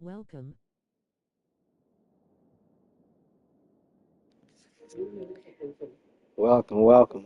Welcome. Welcome, welcome.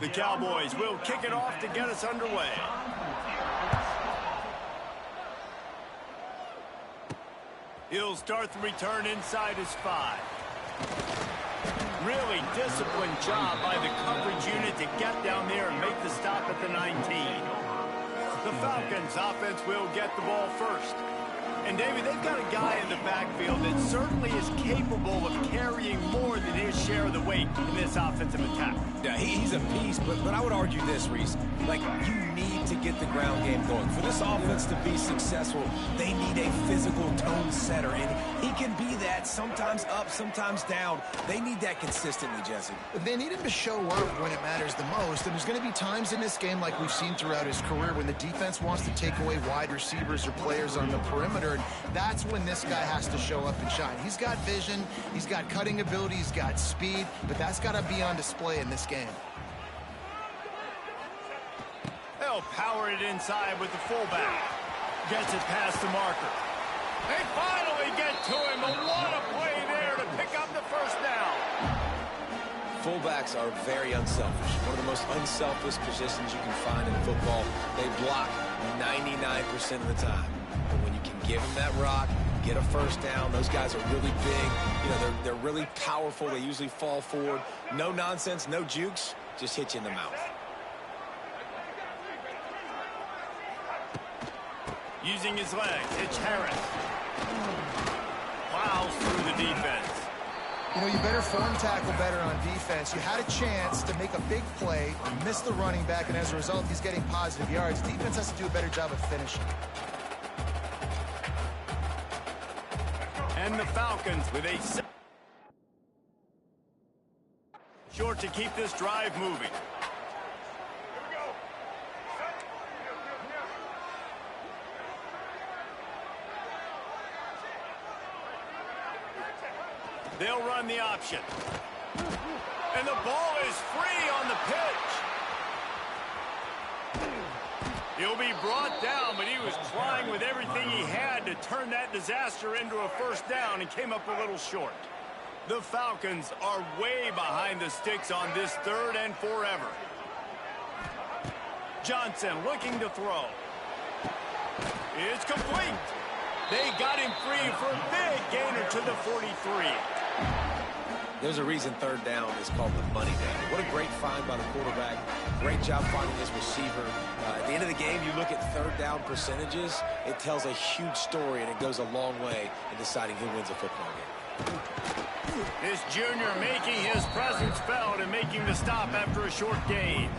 The Cowboys will kick it off to get us underway. He'll start the return inside his 5. Really disciplined job by the coverage unit to get down there and make the stop at the 19. The Falcons offense will get the ball first. And, David, they've got a guy in the backfield that certainly is capable of carrying more than his share of the weight in this offensive attack. Yeah, he's a beast, but I would argue this, Reese. Like, you need to get the ground game going. For this offense to be successful, they need a physical tone setter, and he can be that, sometimes up, sometimes down. They need that consistently, Jesse. They need him to show up when it matters the most, and there's going to be times in this game like we've seen throughout his career when the defense wants to take away wide receivers or players on the perimeter, and that's when this guy has to show up and shine. He's got vision, he's got cutting ability, he's got speed, but that's got to be on display in this game. They'll power it inside with the fullback. Gets it past the marker. They finally get to him, and what a play there to pick up the first down. Fullbacks are very unselfish. One of the most unselfish positions you can find in football. They block 99% of the time. But when you can give them that rock, get a first down, those guys are really big. You know, they're really powerful. They usually fall forward. No nonsense, no jukes, just hit you in the mouth. Using his legs, it's Harris. Plows through the defense. You know, you better form tackle better on defense. You had a chance to make a big play, missed the running back, and as a result, he's getting positive yards. Defense has to do a better job of finishing. And the Falcons with a short to keep this drive moving. They'll run the option. And the ball is free on the pitch. He'll be brought down, but he was trying with everything he had to turn that disaster into a first down and came up a little short. The Falcons are way behind the sticks on this 3rd and forever. Johnson looking to throw. It's complete. They got him free for a big gainer to the 43. There's a reason 3rd down is called the money down. What a great find by the quarterback. Great job finding his receiver. At the end of the game, you look at third down percentages, it tells a huge story, and it goes a long way in deciding who wins a football game. This junior making his presence felt and making the stop after a short gain.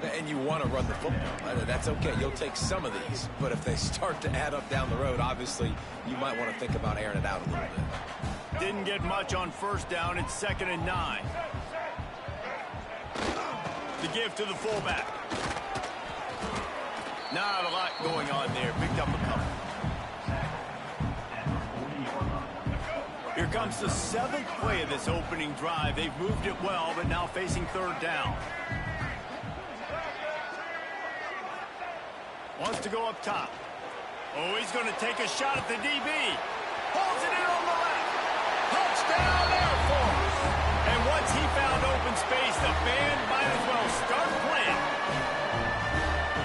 And you want to run the football. That's okay. You'll take some of these. But if they start to add up down the road, obviously, you might want to think about airing it out a little bit. Didn't get much on first down. It's 2nd and 9. The give to the fullback. Not a lot going on there. Picked up a couple. Here comes the 7th play of this opening drive. They've moved it well, but now facing 3rd down. Wants to go up top. Oh, he's going to take a shot at the DB. Pulls it in on the left. Touchdown Air Force. And once he found open space, the band might as well start playing.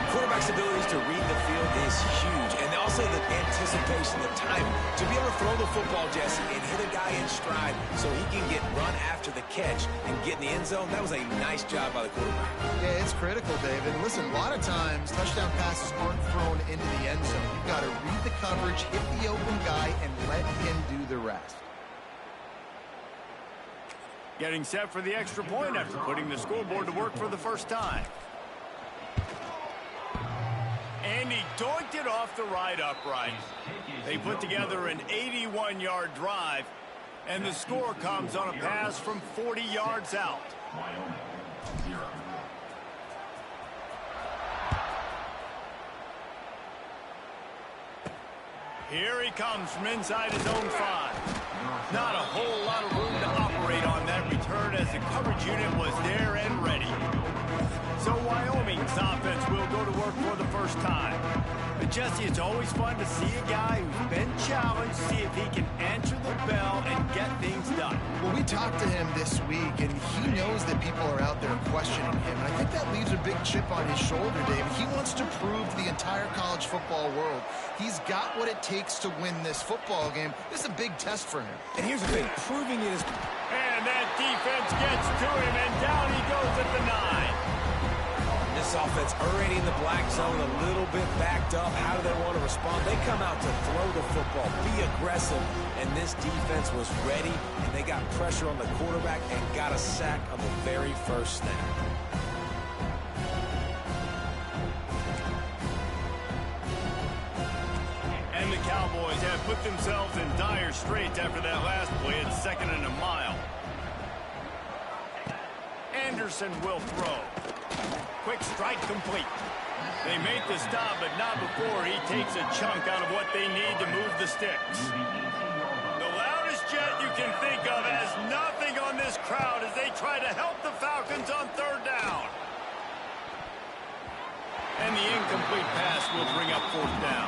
Quarterback's abilities to read the field is huge. And also the anticipation, the timing. To be able to throw the football, Jesse, and hit a guy in stride so he can get run after the catch and get in the end zone, that was a nice job by the quarterback. Yeah, it's critical, David. Listen, a lot of times touchdown passes aren't thrown into the end zone. You've got to read the coverage, hit the open guy, and let him do the rest. Getting set for the extra point after putting the scoreboard to work for the first time. And he doinked it off the right upright. They put together an 81-yard drive, and the score comes on a pass from 40 yards out. Here he comes from inside his own 5. Not a whole lot of room to operate on that return as the coverage unit was there and ready. So Wyoming's offense will go to work for the first time. But Jesse, it's always fun to see a guy who's been challenged, see if he can answer the bell and get things done. Well, we talked to him this week, and he knows that people are out there questioning him. And I think that leaves a big chip on his shoulder, David. He wants to prove to the entire college football world he's got what it takes to win this football game. This is a big test for him. And here's the thing, proving it is... And that defense gets to him, and down he goes at the 9. This offense already in the black zone, a little bit backed up. How do they want to respond? They come out to throw the football, be aggressive, and this defense was ready, and they got pressure on the quarterback and got a sack on the very first snap. And the Cowboys have put themselves in dire straits after that last play at 2nd and a mile. Anderson will throw. Quick strike complete. They make the stop, but not before he takes a chunk out of what they need to move the sticks. The loudest jet you can think of has nothing on this crowd as they try to help the Falcons on 3rd down. And the incomplete pass will bring up 4th down.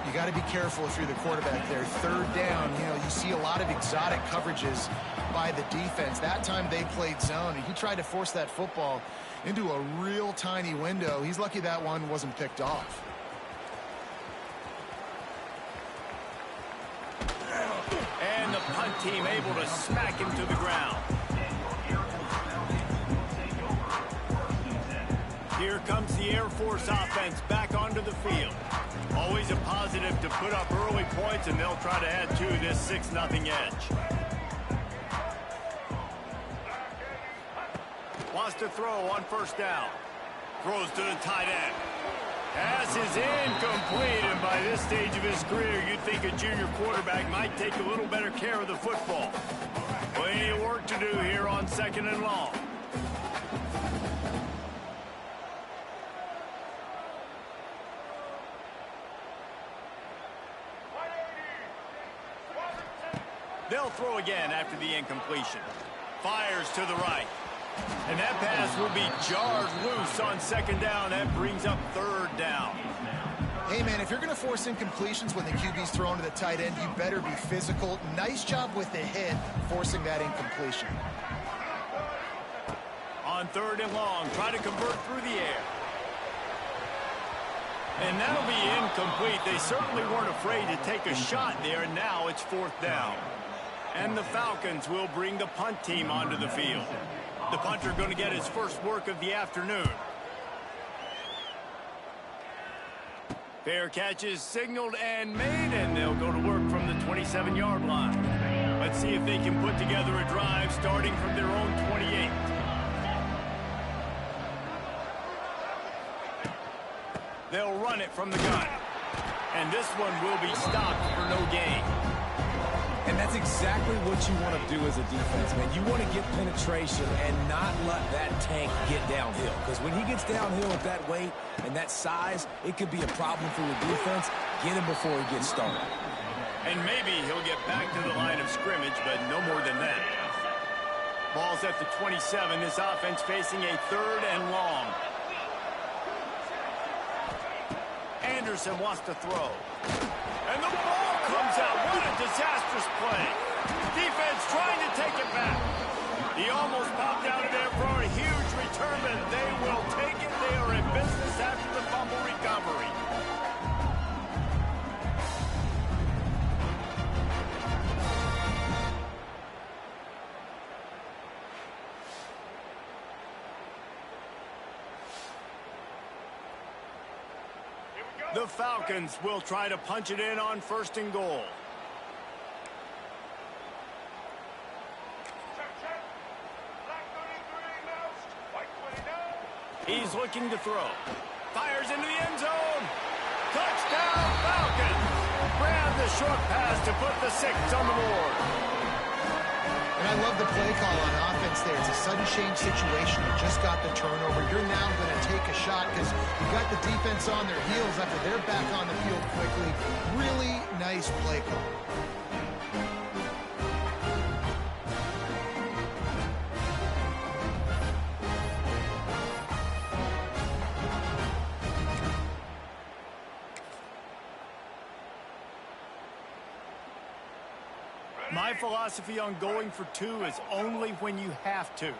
You got to be careful if you're the quarterback there. 3rd down, you see a lot of exotic coverages by the defense. That time they played zone, and he tried to force that football into a real tiny window. He's lucky that one wasn't picked off. And the punt team able to smack him to the ground. Here comes the Air Force offense back onto the field. Always a positive to put up early points, and they'll try to add to this 6-0 edge. Wants to throw on 1st down. Throws to the tight end. Pass is incomplete, and by this stage of his career, you'd think a junior quarterback might take a little better care of the football. Plenty of work to do here on 2nd and long. They'll throw again after the incompletion. Fires to the right. And that pass will be jarred loose on 2nd down. That brings up 3rd down. Hey, man, if you're going to force incompletions when the QB's thrown to the tight end, you better be physical. Nice job with the hit, forcing that incompletion. On 3rd and long, try to convert through the air. And that'll be incomplete. They certainly weren't afraid to take a shot there, and now it's 4th down. And the Falcons will bring the punt team onto the field. The punter going to get his first work of the afternoon. Fair catch is signaled and made, and they'll go to work from the 27-yard line. Let's see if they can put together a drive starting from their own 28. They'll run it from the gun. And this one will be stopped for no gain. And that's exactly what you want to do as a defense, man. You want to get penetration and not let that tank get downhill. Because when he gets downhill with that weight and that size, it could be a problem for your defense. Get him before he gets started. And maybe he'll get back to the line of scrimmage, but no more than that. Ball's at the 27. This offense facing a 3rd and long. Anderson wants to throw. And the ball comes out. What a disastrous play. Defense trying to take it back. He almost popped out of there for a huge return, but they will take it. They are in business after the fumble recovery. The Falcons will try to punch it in on 1st and goal. He's looking to throw. Fires into the end zone. Touchdown, Falcons. Grab the short pass to put the 6 on the board. And I love the play call on offense there. It's a sudden change situation. You just got the turnover. You're now going to take a shot because you got the defense on their heels after they're back on the field quickly. Really nice play call. My philosophy on going for 2 is only when you have to.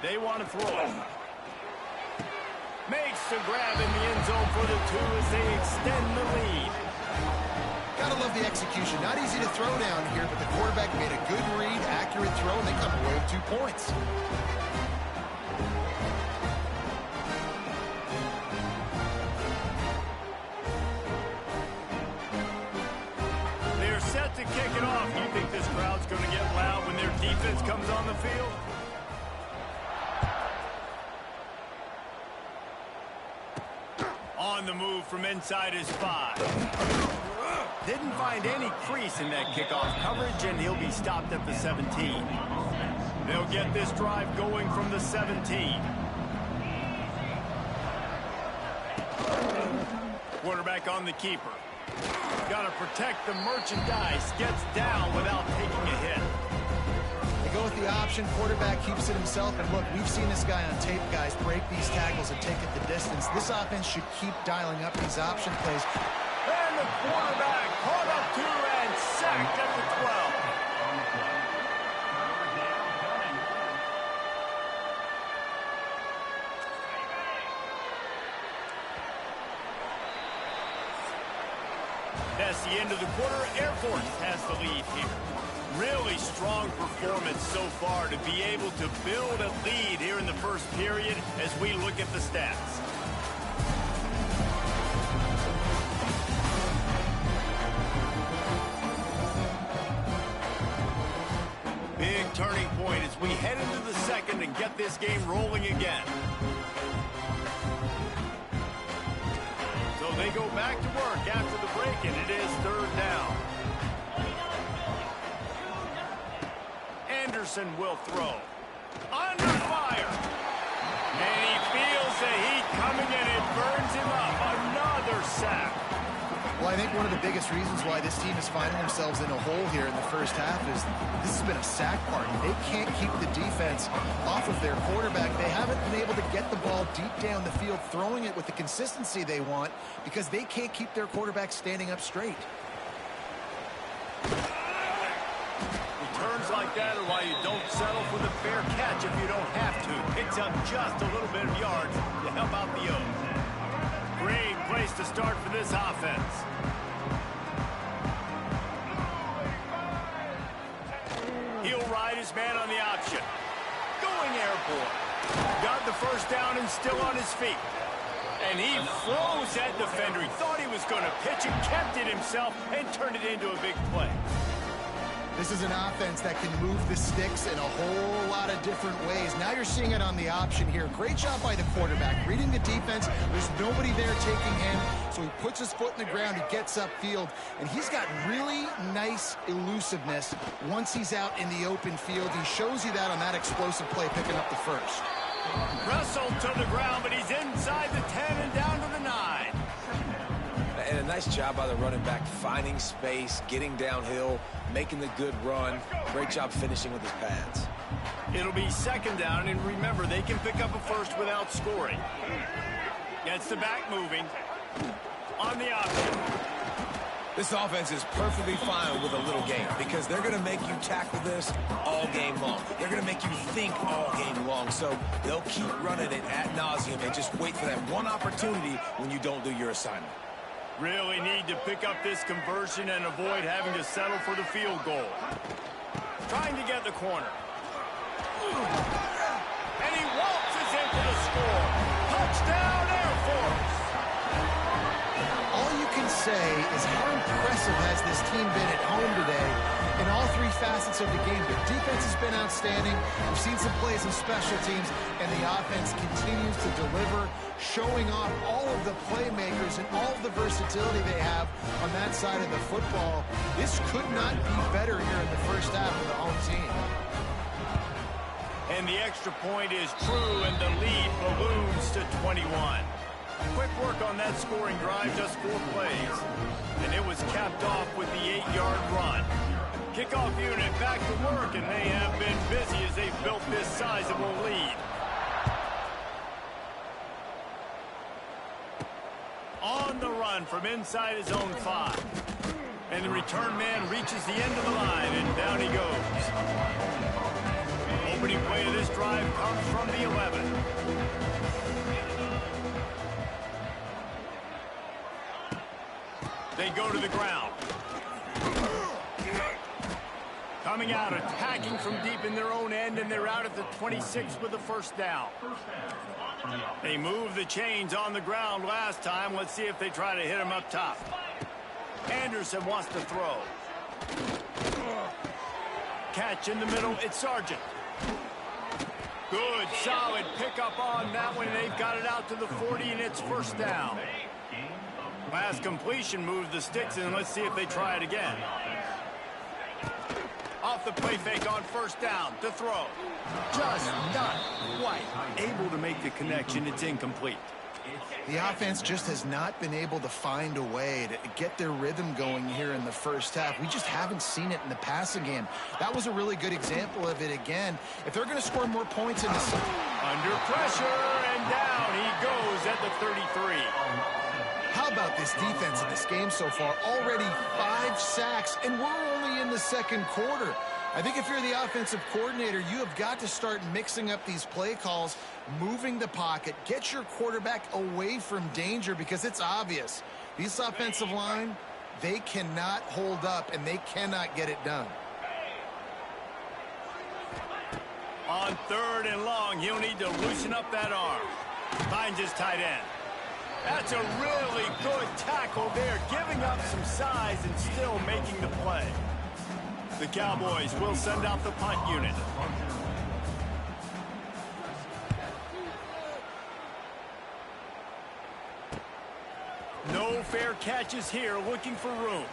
They want to throw it. Makes the grab in the end zone for the 2 as they extend the lead. Gotta love the execution. Not easy to throw down here, but the quarterback made a good read, accurate throw, and they come away with 2 points. To kick it off. You think this crowd's going to get loud when their defense comes on the field? On the move from inside his 5. Didn't find any crease in that kickoff coverage, and he'll be stopped at the 17. They'll get this drive going from the 17. Quarterback on the keeper. Got to protect the merchandise. Gets down without taking a hit. They go with the option. Quarterback keeps it himself. And look, we've seen this guy on tape, guys, break these tackles and take it the distance. This offense should keep dialing up these option plays. And the quarterback caught up to and sacked at the 12. That's the end of the quarter. Air Force has the lead here. Really strong performance so far to be able to build a lead here in the first period as we look at the stats. Big turning point as we head into the second and get this game rolling again. So they go back to work after the break, and it is 3rd down. Anderson will throw. Under fire. And he feels the heat coming, and it burns him up. Another sack. Well, I think one of the biggest reasons why this team is finding themselves in a hole here in the first half is this has been a sack party. They can't keep the defense off of their quarterback. They haven't been able to get the ball deep down the field, throwing it with the consistency they want because they can't keep their quarterback standing up straight. Returns like that are why you don't settle for the fair catch if you don't have to. Picks up just a little bit of yards to help out the O's. Great place to start for this offense. He'll ride his man on the option. Going airborne. got the first down and still on his feet. And he froze that defender. He thought he was going to pitch it, kept it himself, and turned it into a big play. This is an offense that can move the sticks in a whole lot of different ways. Now you're seeing it on the option here. Great job by the quarterback. Reading the defense, there's nobody there taking him, so he puts his foot in the ground, he gets upfield, and he's got really nice elusiveness once he's out in the open field. He shows you that on that explosive play, picking up the first. Wrestled to the ground, but he's inside the 10 and down to the 9. And a nice job by the running back, finding space, getting downhill, making the good run. Great job finishing with his pads. It'll be second down, and remember, they can pick up a first without scoring. Gets the back moving. On the option. This offense is perfectly fine with a little game because they're going to make you tackle this all game long. They're going to make you think all game long. So they'll keep running it ad nauseum and just wait for that one opportunity when you don't do your assignment. Really need to pick up this conversion and avoid having to settle for the field goal. Trying to get the corner. And he waltzes into the score. Touchdown, Air Force. All you can say is how impressive has this team been at home today in all three facets of the game. The defense has been outstanding. We've seen some plays in special teams, and the offense continues to deliver, showing off all of the playmakers and all of the versatility they have on that side of the football. This could not be better here in the first half of the home team. And the extra point is true, and the lead balloons to 21. Quick work on that scoring drive, just 4 plays. And it was capped off with the 8-yard run. Kickoff unit back to work, and they have been busy as they've built this sizable lead. On the run from inside his own 5. And the return man reaches the end of the line, and down he goes. Opening play of this drive comes from the 11. They go to the ground. Coming out, attacking from deep in their own end, and they're out at the 26 with the first down. They moved the chains on the ground last time. Let's see if they try to hit him up top. Anderson wants to throw. Catch in the middle, it's Sargent. Good, solid pickup on that one. They've got it out to the 40, and it's first down. Last completion moved the sticks, and let's see if they try it again. Off the play fake on first down to throw. Just not quite able to make the connection. It's incomplete. The offense just has not been able to find a way to get their rhythm going here in the first half. We just haven't seen it in the passing game. That was a really good example of it again. If they're going to score more points in this... Under pressure, and down he goes at the 33. How about this defense in this game so far? Already 5 sacks, and we're only in the second quarter. I think if you're the offensive coordinator, you have got to start mixing up these play calls, moving the pocket, get your quarterback away from danger, because it's obvious. This offensive line, they cannot hold up, and they cannot get it done. On 3rd and long, he'll need to loosen up that arm. Finds his tight end. That's a really good tackle there, giving up some size and still making the play. The Cowboys will send out the punt unit. No fair catches here, looking for room.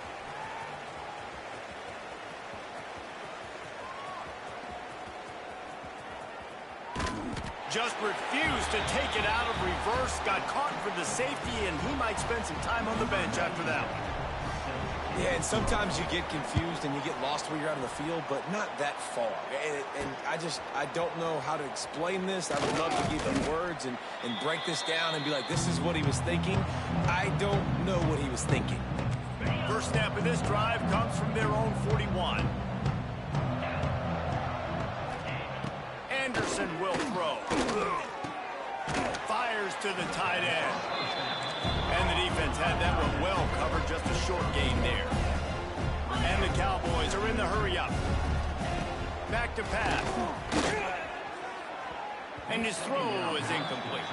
Just refused to take it out of reverse, got caught for the safety, and he might spend some time on the bench after that one. Yeah, and sometimes you get confused and you get lost where you're out of the field, but not that far. And I don't know how to explain this. I would love to give them words and break this down and be like, this is what he was thinking. I don't know what he was thinking. First snap of this drive comes from their own 41. Anderson will throw. Fires to the tight end. And the defense had that one well covered, just a short gain there. And the Cowboys are in the hurry up. Back to pass. And and his throw is incomplete.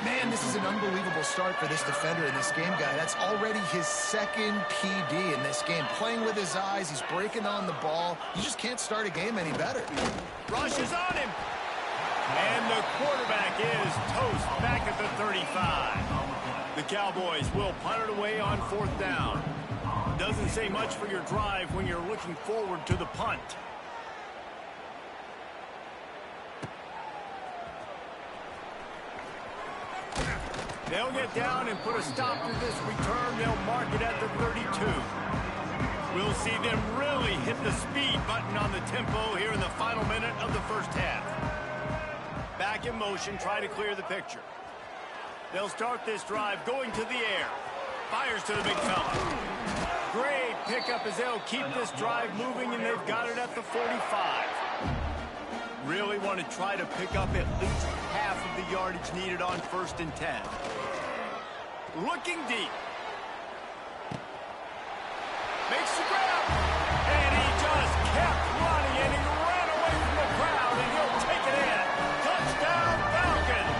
Man, this is an unbelievable start for this defender in this game, guy. That's already his second PD in this game. Playing with his eyes, he's breaking on the ball. You just can't start a game any better. Rushes on him. And the quarterback is toast back at the 35. The Cowboys will punt it away on 4th down. Doesn't say much for your drive when you're looking forward to the punt. They'll get down and put a stop to this return. They'll mark it at the 32. We'll see them really hit the speed button on the tempo here in the final minute of the first half. Back in motion, try to clear the picture. They'll start this drive going to the air. Fires to the big fella. Great pickup as they'll keep this drive moving, and they've got it at the 45. Really want to try to pick up at least half of the yardage needed on 1st and 10. Looking deep. Makes the grab. And he just kept running, and he ran away from the crowd, and he'll take it in. Touchdown, Falcons.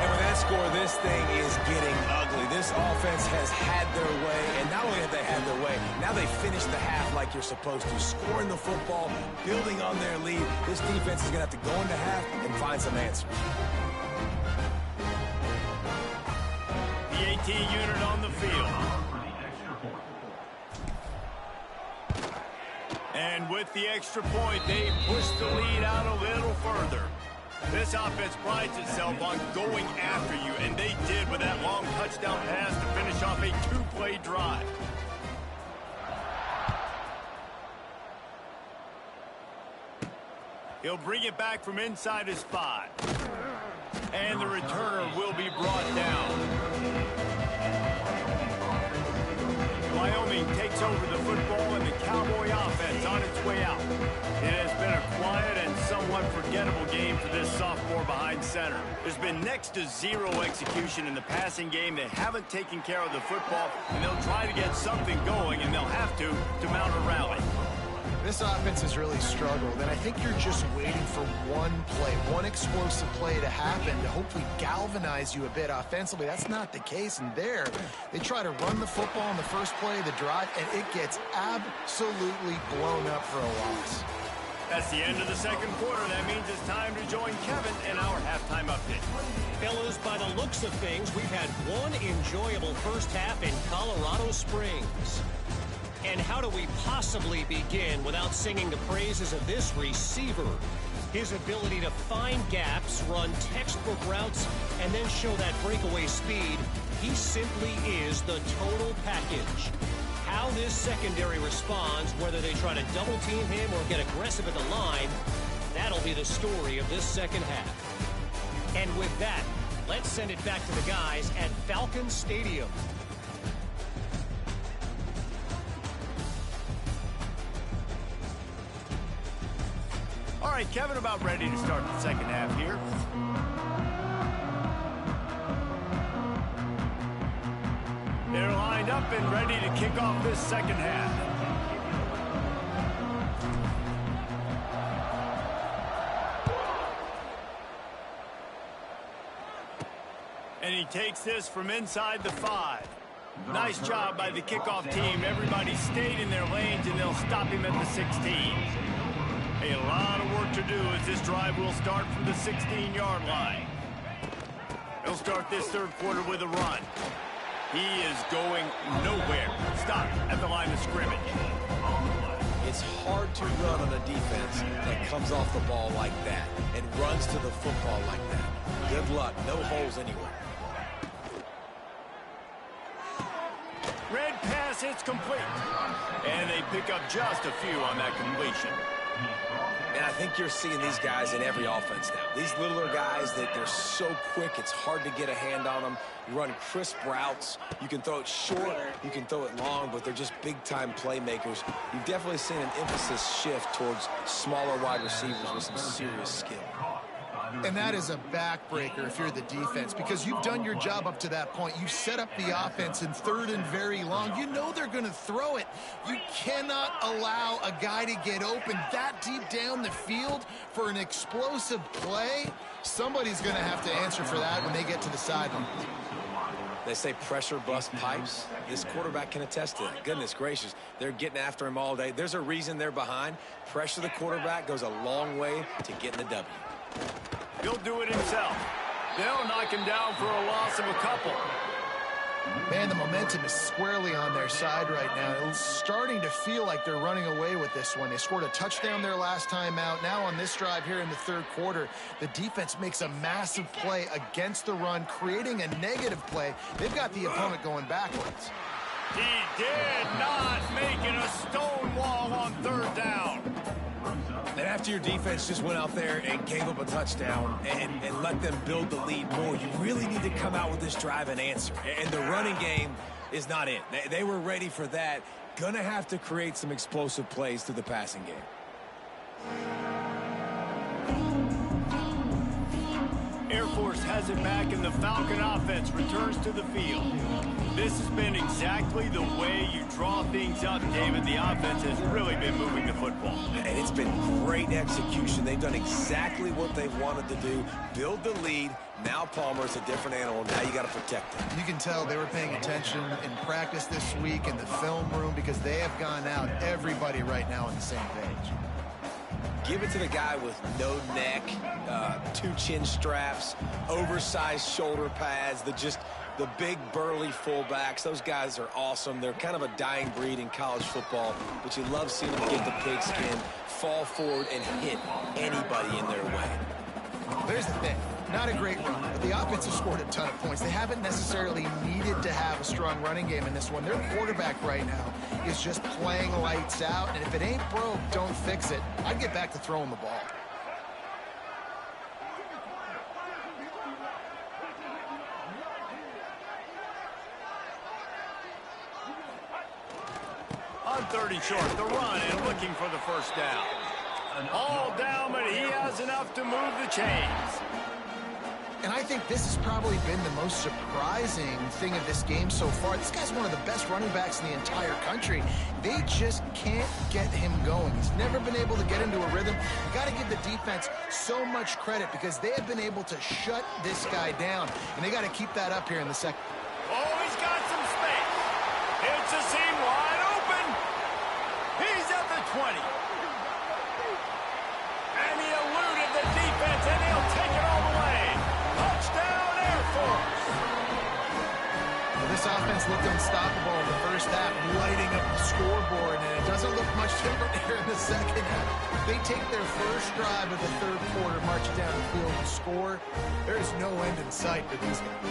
And with that score, this thing is getting ugly. This offense has had their way, and not only have they had their way, now they finish the half like you're supposed to, scoring the football, building on their lead. This defense is going to have to go into half and find some answers. The AT unit on the field. And with the extra point, they push the lead out a little further. This offense prides itself on going after you, and they did with that long touchdown pass to finish off a 2-play drive. He'll bring it back from inside his 5. And the returner will be brought down. Wyoming takes over the football, and the Cowboy offense on its way out. It has been a quiet and somewhat forgettable game for this sophomore behind center. There's been next to zero execution in the passing game. They haven't taken care of the football, and they'll try to get something going, and they'll have to mount a rally. This offense has really struggled, and I think you're just waiting for one play, one explosive play to happen to hopefully galvanize you a bit offensively. That's not the case, and there, they try to run the football in the first play of the drive, and it gets absolutely blown up for a loss. That's the end of the second quarter. That means it's time to join Kevin in our halftime update. Fellas, by the looks of things, we've had one enjoyable first half in Colorado Springs. And how do we possibly begin without singing the praises of this receiver? His ability to find gaps, run textbook routes, and then show that breakaway speed. He simply is the total package. How this secondary responds, whether they try to double-team him or get aggressive at the line, that'll be the story of this second half. And with that, let's send it back to the guys at Falcon Stadium. All right, Kevin, about ready to start the second half here. They're lined up and ready to kick off this second half. And he takes this from inside the 5. Nice job by the kickoff team. Everybody stayed in their lanes, and they'll stop him at the 16. A lot of work to do as this drive will start from the 16-yard line. They'll start this third quarter with a run. He is going nowhere. Stop at the line of scrimmage. It's hard to run on a defense that comes off the ball like that and runs to the football like that. Good luck. No holes anywhere. Red pass, it's complete. And they pick up just a few on that completion. And I think you're seeing these guys in every offense now. These littler guys, that they're so quick, it's hard to get a hand on them. You run crisp routes. You can throw it short, you can throw it long, but they're just big-time playmakers. You've definitely seen an emphasis shift towards smaller wide receivers with some serious skill. And that is a backbreaker if you're the defense, because you've done your job up to that point. You set up the offense in 3rd and very long. You know they're going to throw it. You cannot allow a guy to get open that deep down the field for an explosive play. Somebody's going to have to answer for that when they get to the sideline. They say pressure bust pipes. This quarterback can attest to that. Goodness gracious, they're getting after him all day. There's a reason they're behind. Pressure the quarterback goes a long way to getting the W. He'll do it himself. They'll knock him down for a loss of a couple. Man, the momentum is squarely on their side right now. It's starting to feel like they're running away with this one. They scored a touchdown their last time out. Now on this drive here in the 3rd quarter, the defense makes a massive play against the run, creating a negative play. They've got the opponent going backwards. He did not make it a stone wall on 3rd down. And after your defense just went out there and gave up a touchdown and let them build the lead more, you really need to come out with this drive and answer. And the running game is not it. They were ready for that. Gonna have to create some explosive plays through the passing game. Air Force has it back, and the Falcon offense returns to the field. This has been exactly the way you draw things up, David. The offense has really been moving the football. And it's been great execution. They've done exactly what they've wanted to do. Build the lead. Now Palmer's a different animal. Now you got to protect him. You can tell they were paying attention in practice this week in the film room, because they have gone out, everybody right now on the same page. Give it to the guy with no neck, 2 chin straps, oversized shoulder pads, the big burly fullbacks. Those guys are awesome. They're kind of a dying breed in college football, but you love seeing them get the pigskin, fall forward, and hit anybody in their way. There's the thing. Not a great run, but the offense has scored a ton of points. They haven't necessarily needed to have a strong running game in this one. Their quarterback right now is just playing lights out, and if it ain't broke, don't fix it. I'd get back to throwing the ball. On 3rd and short, the run and looking for the first down. All down, but he has enough to move the chains. And I think this has probably been the most surprising thing of this game so far. This guy's one of the best running backs in the entire country. They just can't get him going. He's never been able to get into a rhythm. You got to give the defense so much credit, because they have been able to shut this guy down. And they got to keep that up here in the second. Oh, he's got some space. It's a seam wide open. He's at the 20. And he eluded the defense, and he'll take it all the way. Touchdown, Air Force. Well, this offense looked unstoppable in the first half, lighting up the scoreboard, and it doesn't look much different here in the second half. They take their first drive of the 3rd quarter, march down the field and score. There's no end in sight for these guys.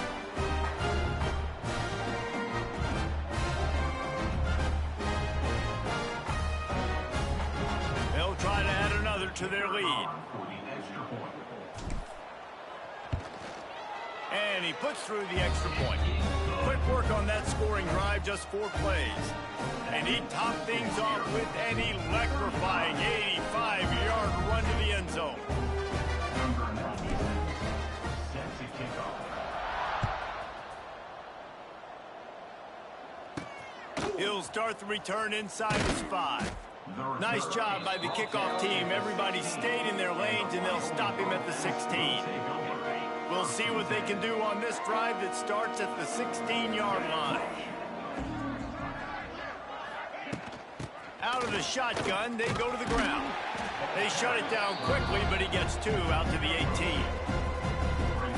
They'll try to add another to their lead. And he puts through the extra point. Quick work on that scoring drive, just 4 plays. And he topped things off with an electrifying 85-yard run to the end zone. He'll start the return inside his 5. Nice job by the kickoff team. Everybody stayed in their lanes, and they'll stop him at the 16. We'll see what they can do on this drive that starts at the 16-yard line. Out of the shotgun, they go to the ground. They shut it down quickly, but he gets 2 out to the 18.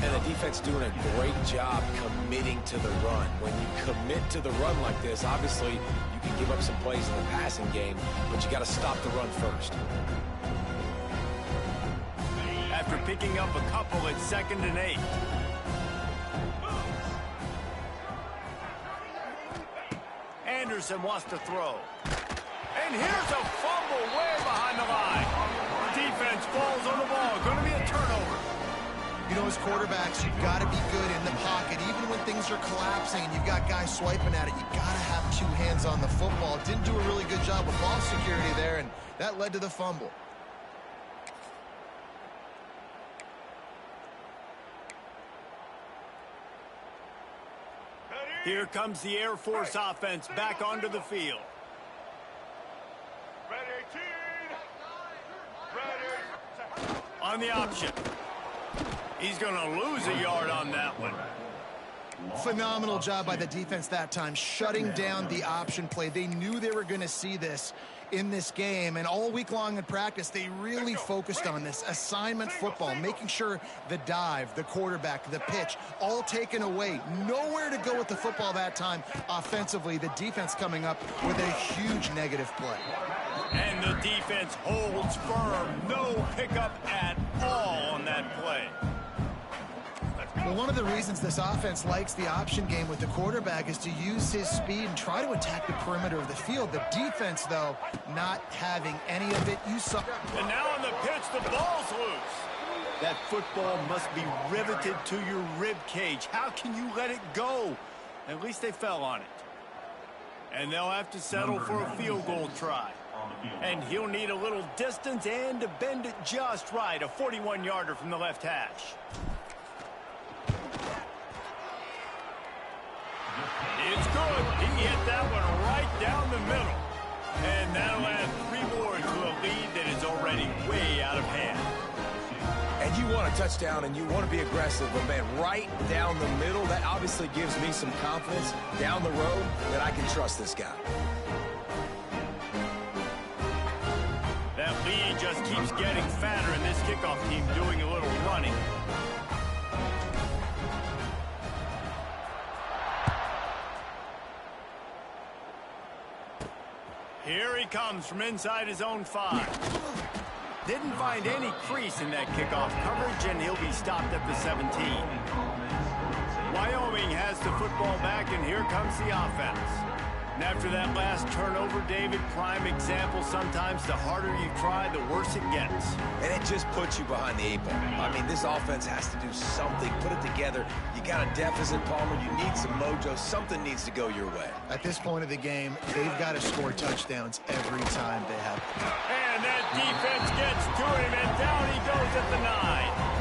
And the defense doing a great job committing to the run. When you commit to the run like this, obviously you can give up some plays in the passing game, but you got to stop the run first. After picking up a couple, it's 2nd and 8. Anderson wants to throw. And here's a fumble way behind the line. Defense falls on the ball. Going to be a turnover. You know, as quarterbacks, you've got to be good in the pocket. Even when things are collapsing and you've got guys swiping at it, you've got to have 2 hands on the football. Didn't do a really good job of ball security there, and that led to the fumble. Here comes the Air Force offense back onto the field. On the option. He's going to lose a yard on that one. Phenomenal job by the defense that time, shutting down the option play. They knew they were going to see this in this game, and all week long in practice, they really focused on this assignment football, making sure the dive, the quarterback, the pitch, all taken away. Nowhere to go with the football that time offensively. The defense coming up with a huge negative play. And the defense holds firm. No pickup at all on that play. Well, one of the reasons this offense likes the option game with the quarterback is to use his speed and try to attack the perimeter of the field. The defense, though, not having any of it. You saw. And now on the pitch, the ball's loose. That football must be riveted to your rib cage. How can you let it go? At least they fell on it. And they'll have to settle for a field goal try. And he'll need a little distance and to bend it just right. A 41-yarder from the left hash. It's good. He hit that one right down the middle. And that'll add 3 more to a lead that is already way out of hand. And you want a touchdown and you want to be aggressive, but man, right down the middle, that obviously gives me some confidence down the road that I can trust this guy. That lead just keeps getting fatter, and this kickoff team doing a little running. Here he comes from inside his own 5. Didn't find any crease in that kickoff coverage, and he'll be stopped at the 17. Wyoming has the football back, and here comes the offense. And after that last turnover, David, prime example, sometimes the harder you try, the worse it gets. And it just puts you behind the 8 ball. I mean, this offense has to do something, put it together. You got a deficit, Palmer. You need some mojo. Something needs to go your way. At this point of the game, they've got to score touchdowns every time they have. And that defense gets to him, and down he goes at the 9.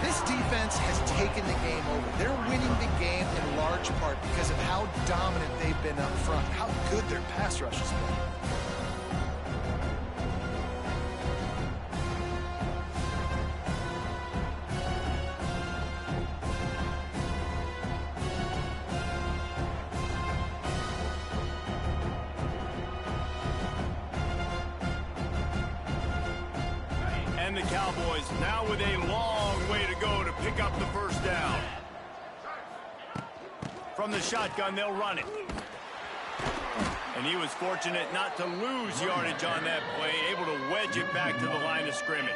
This defense has taken the game over. They're winning the game in large part because of how dominant they've been up front, how good their pass rush has been. And the Cowboys now with a long way to go to pick up the first down. From the shotgun, they'll run it. And he was fortunate not to lose yardage on that play, able to wedge it back to the line of scrimmage.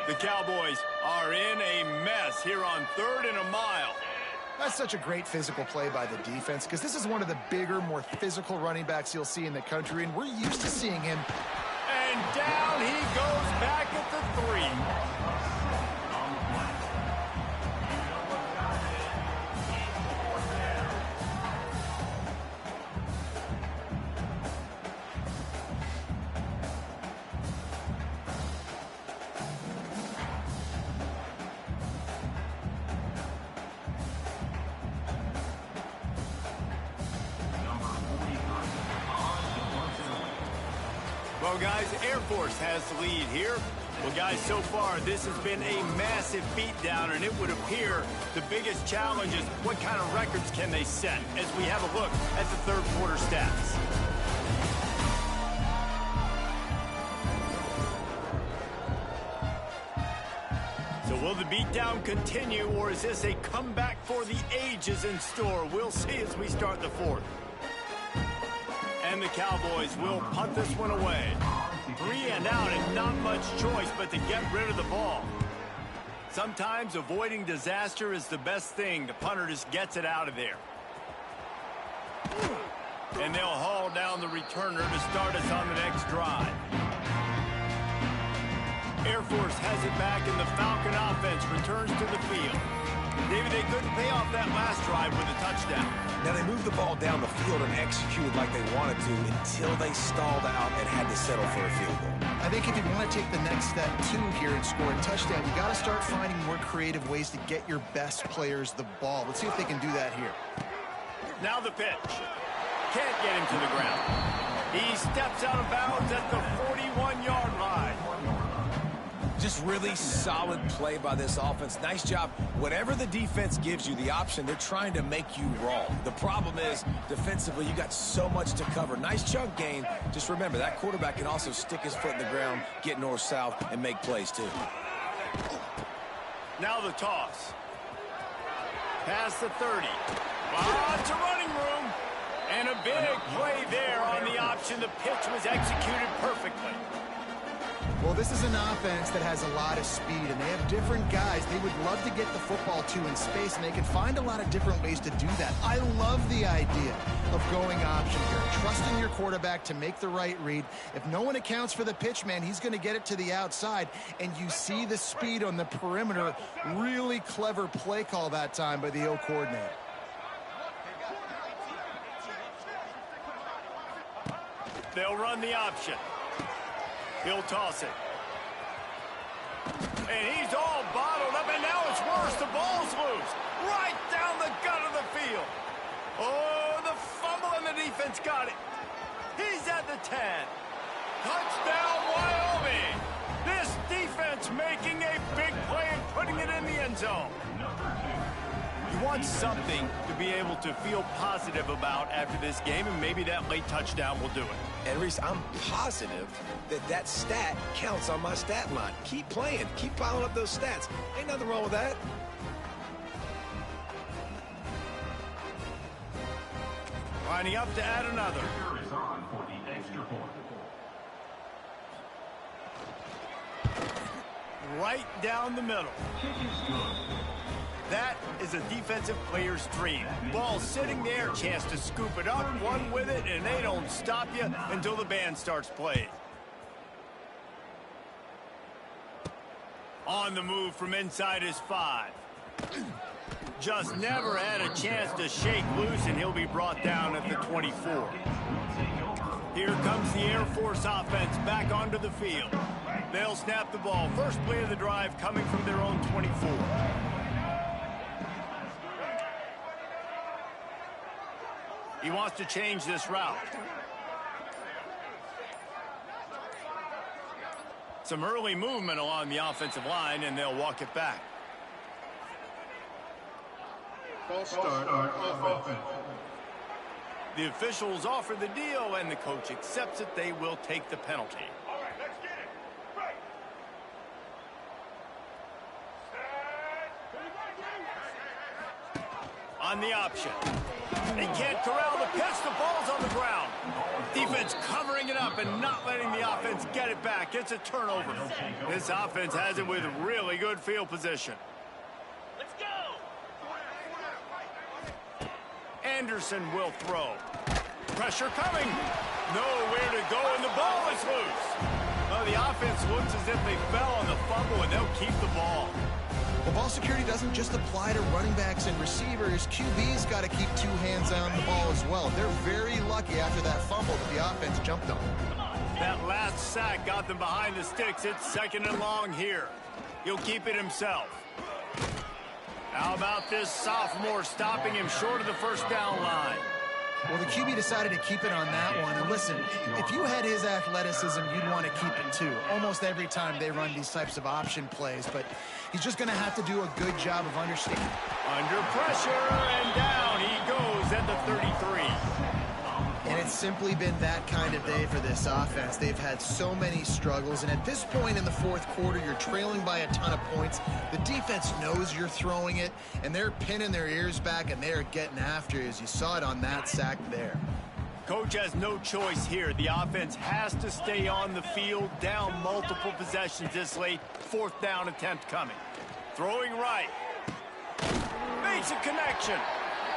The Cowboys are in a mess here on 3rd and a mile. That's such a great physical play by the defense because this is one of the bigger, more physical running backs you'll see in the country, and we're used to seeing him. And down he goes back at the 3. Well, guys, Air Force has the lead here. Well, guys, so far, this has been a massive beatdown, and it would appear the biggest challenge is what kind of records can they set as we have a look at the third quarter stats. So will the beatdown continue, or is this a comeback for the ages in store? We'll see as we start the 4th. And the Cowboys will punt this one away. 3 and out, and not much choice but to get rid of the ball. Sometimes avoiding disaster is the best thing. The punter just gets it out of there. And they'll haul down the returner to start us on the next drive. Air Force has it back, and the Falcon offense returns to the field. David, they couldn't pay off that last drive with a touchdown. Now, they moved the ball down the field and executed like they wanted to until they stalled out and had to settle for a field goal. I think if you want to take the next step, too, here and score a touchdown, you got to start finding more creative ways to get your best players the ball. Let's see if they can do that here. Now the pitch. Can't get him to the ground. He steps out of bounds at the 41-yard line. Just really solid play by this offense. Nice job. Whatever the defense gives you the option, they're trying to make you roll. The problem is, defensively, you got so much to cover. Nice chunk gain. Just remember, that quarterback can also stick his foot in the ground, get north-south, and make plays too. Now the toss. Past the 30. Lots of running room. And a big play there on the option. The pitch was executed perfectly. Well, this is an offense that has a lot of speed, and they have different guys they would love to get the football to in space, and they can find a lot of different ways to do that. I love the idea of going option here, trusting your quarterback to make the right read. If no one accounts for the pitch, man, he's going to get it to the outside, and you see the speed on the perimeter. Really clever play call that time by the O coordinator. They'll run the option. He'll toss it. And he's all bottled up, and now it's worse. The ball's loose. Right down the gut of the field. Oh, the fumble, and the defense got it. He's at the 10. Touchdown, Wyoming. This defense making a big play and putting it in the end zone. You want something to be able to feel positive about after this game, and maybe that late touchdown will do it. And Reese, I'm positive that stat counts on my stat line. Keep playing. Keep piling up those stats. Ain't nothing wrong with that. Lining up to add another. Right down the middle. That is a defensive player's dream. Ball sitting there, chance to scoop it up, run with it, and they don't stop you until the band starts playing. On the move from inside his 5. Just never had a chance to shake loose, and he'll be brought down at the 24. Here comes the Air Force offense back onto the field. They'll snap the ball. First play of the drive coming from their own 24. He wants to change this route. Some early movement along the offensive line, and they'll walk it back. False start on offense. The officials offer the deal, and the coach accepts it. They will take the penalty. All right, let's get it. Right. On the option. They can't corral the pitch. The ball's on the ground. Defense covering it up and not letting the offense get it back. It's a turnover. This offense has it with really good field position. Let's go. Anderson will throw. Pressure coming. Nowhere to go, and the ball is loose. Well, the offense looks as if they fell on the fumble, and they'll keep the ball. Well, ball security doesn't just apply to running backs and receivers. QB's got to keep two hands on the ball as well. They're very lucky after that fumble that the offense jumped on. That last sack got them behind the sticks. It's 2nd and long here. He'll keep it himself. How about this sophomore stopping him short of the first down line? Well, the QB decided to keep it on that one. And listen, if you had his athleticism, you'd want to keep it too. Almost every time they run these types of option plays. But he's just going to have to do a good job of understanding. Under pressure, and down he goes at the 33. And it's simply been that kind of day for this offense. They've had so many struggles, and at this point in the fourth quarter, you're trailing by a ton of points. The defense knows you're throwing it, and they're pinning their ears back, and they're getting after you, as you saw it on that sack there. Coach has no choice here. The offense has to stay on the field, down multiple possessions this late. 4th down attempt coming. Throwing right. Makes a connection.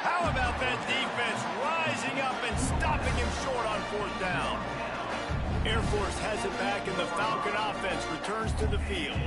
How about that defense rising up and stopping him short on 4th down? Air Force has it back, and the Falcon offense returns to the field.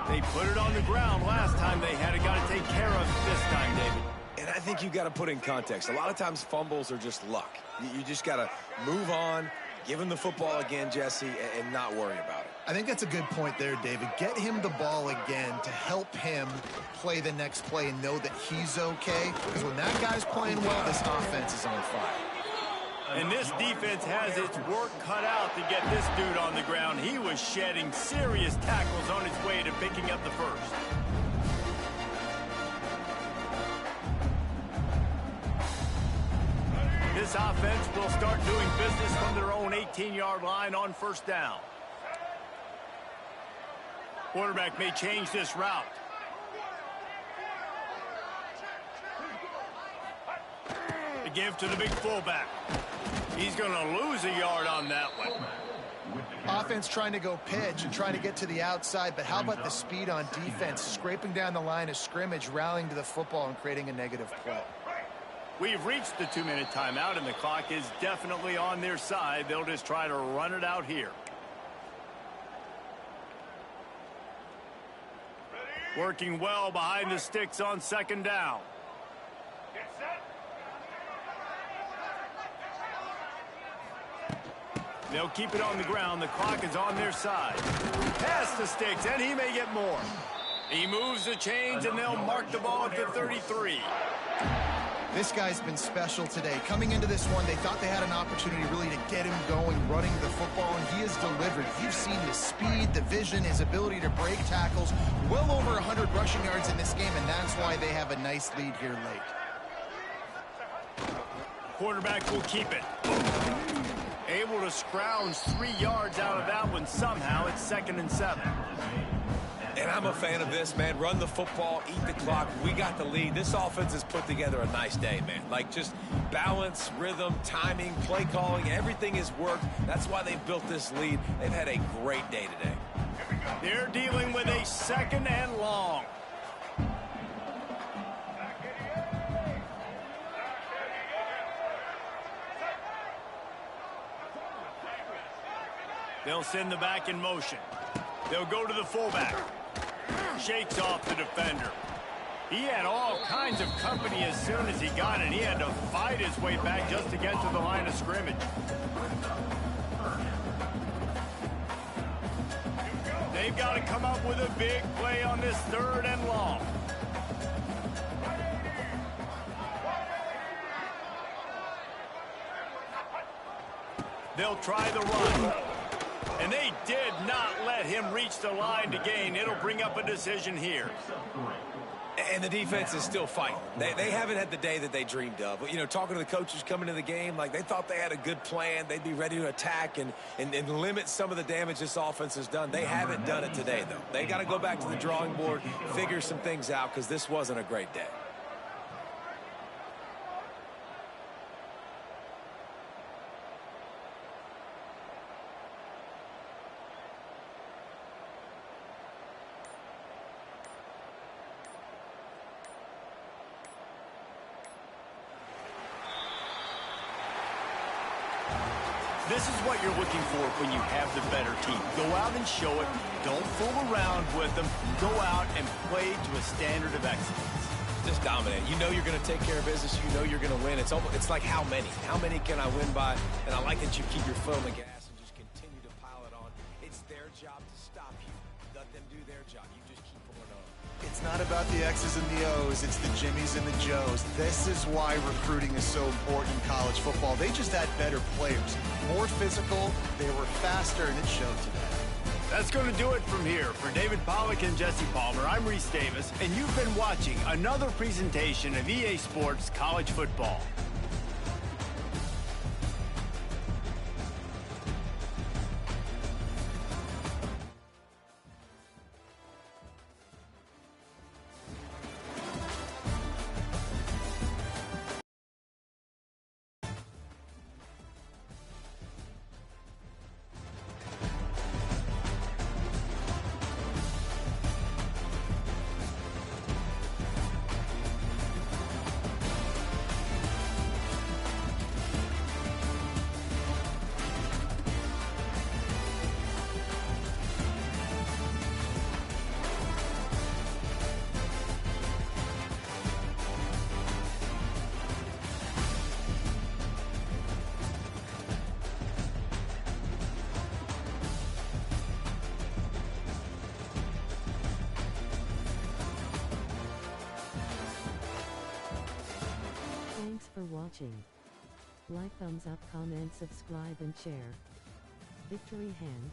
They put it on the ground last time they had it. Got to take care of it this time, David. And I think you got to put in context. A lot of times fumbles are just luck. You just got to move on, Give him the football again, Jesse, and not worry about it. I think that's a good point there, David. Get him the ball again to help him play the next play and know that he's okay. Because when that guy's playing well, this offense is on fire. And this defense has its work cut out to get this dude on the ground. He was shedding serious tackles on his way to picking up the first. This offense will start doing business from their own 18-yard line on first down. Quarterback may change this route. The give to the big fullback. He's going to lose a yard on that one. Offense trying to go pitch and trying to get to the outside, but how about the speed on defense, scraping down the line of scrimmage, rallying to the football and creating a negative play. We've reached the 2-minute timeout, and the clock is definitely on their side. They'll just try to run it out here. Working well behind the sticks on second down. They'll keep it on the ground. The clock is on their side. Past the sticks, and he may get more. He moves the chains, and they'll mark the ball at the 33. This guy's been special today. Coming into this one, they thought they had an opportunity really to get him going, running the football, and he has delivered. You've seen the speed, the vision, his ability to break tackles. Well over 100 rushing yards in this game, and that's why they have a nice lead here late. Quarterback will keep it. Able to scrounge 3 yards out of that one somehow. It's 2nd and 7. And I'm a fan of this, man. Run the football, eat the clock. We got the lead. This offense has put together a nice day, man. Like, just balance, rhythm, timing, play calling, everything has worked. That's why they've built this lead. They've had a great day today. They're dealing with a 2nd and long. They'll send the back in motion. They'll go to the fullback. Shakes off the defender. He had all kinds of company as soon as he got it. He had to fight his way back just to get to the line of scrimmage. They've got to come up with a big play on this 3rd and long. They'll try the run. And they did not let him reach the line to gain. It'll bring up a decision here. And the defense is still fighting. They haven't had the day that they dreamed of. But, you know, talking to the coaches coming into the game, like, they thought they had a good plan. They'd be ready to attack and limit some of the damage this offense has done. They haven't done it today, though. They got to go back to the drawing board, figure some things out, because this wasn't a great day. This is what you're looking for when you have the better team. Go out and show it. Don't fool around with them. Go out and play to a standard of excellence. Just dominate. You know you're going to take care of business. You know you're going to win. It's like how many? How many can I win by? And I like that you keep your foot on the gas and just continue to pile it on. It's their job to stop you. Let them do their job. You just keep pulling on. It's not about the X's and the O's. It's the Jimmies and the Joes. This is why recruiting is so important in college football. They just had better players. More physical, they were faster, and it showed today. That's going to do it from here. For David Pollack and Jesse Palmer, I'm Reese Davis, and you've been watching another presentation of EA Sports College Football. for watching. Like, thumbs up, comment, subscribe and share. Victory Hand.